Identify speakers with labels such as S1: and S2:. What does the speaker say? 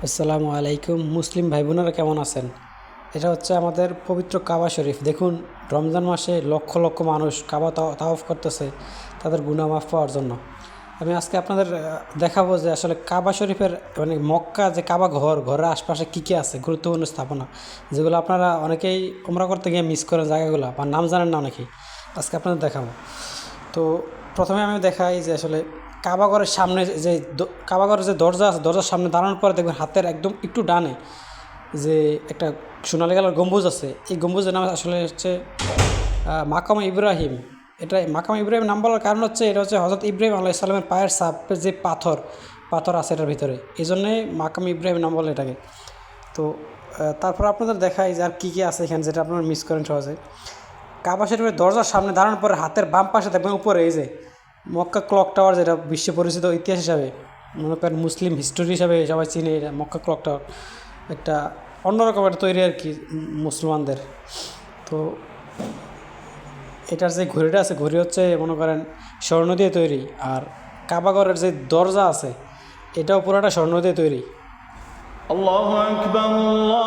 S1: আসসালামু আলাইকুম মুসলিম ভাই বোনেরা কেমন আছেন? এটা হচ্ছে আমাদের পবিত্র কাবা শরীফ। দেখুন, রমজান মাসে লক্ষ লক্ষ মানুষ কাবা তাওয়াফ করতেছে তাদের গুনাহ মাফ পাওয়ার জন্য। আমি আজকে আপনাদের দেখাবো যে আসলে কাবা শরীফের মানে মক্কা যে কাবা ঘরের আশপাশে কী কী আছে গুরুত্বপূর্ণ স্থাপনা, যেগুলো আপনারা অনেকেই উমরা করতে গিয়ে মিস করেন জায়গাগুলো বা নাম জানেন না অনেকেই। আজকে আপনাদের দেখাবো। তো প্রথমে আমি দেখাই যে আসলে কাবাঘরের সামনে যে কাবাঘরের যে দরজা আছে, দরজার সামনে দাঁড়ানোর পরে দেখবেন হাতের একদম একটু ডানে যে একটা সোনালী কালার গম্বুজ আছে। এই গম্বুজের নাম আসলে হচ্ছে মাকাম ইব্রাহিম। এটা মাকাম ইব্রাহিম নাম বলার কারণ হচ্ছে এটা হচ্ছে হজরত ইব্রাহিম আলাইহিস সালামের পায়ের ছাপের যে পাথর আছে এটার ভিতরে, এই জন্যে মাকাম ইব্রাহিম নাম বলে এটাকে। তো তারপর আপনাদের দেখাই যে আর কী কী আছে এখানে, যেটা আপনারা মিস করেন সহজে। কাবা শরীফের দরজার সামনে দাঁড়ানোর পরে হাতের বাম পাশে দেখবেন উপরে এই যে মক্কা ক্লক টাওয়ার, যেটা বিশ্বে পরিচিত ইতিহাস হিসাবে, মনে করেন মুসলিম হিস্টোরি হিসাবে সবাই চিনে। এটা মক্কা ক্লক টাওয়ার একটা অন্যরকম একটা তৈরি আর কি মুসলমানদের। তো এটার যে ঘড়িটা আছে, ঘড়ি হচ্ছে মনে করেন স্বর্ণ দিয়ে তৈরি। আর কাবাঘরের যে দরজা আছে এটাও পুরোটা স্বর্ণ দিয়ে তৈরি।
S2: الله أكبر الله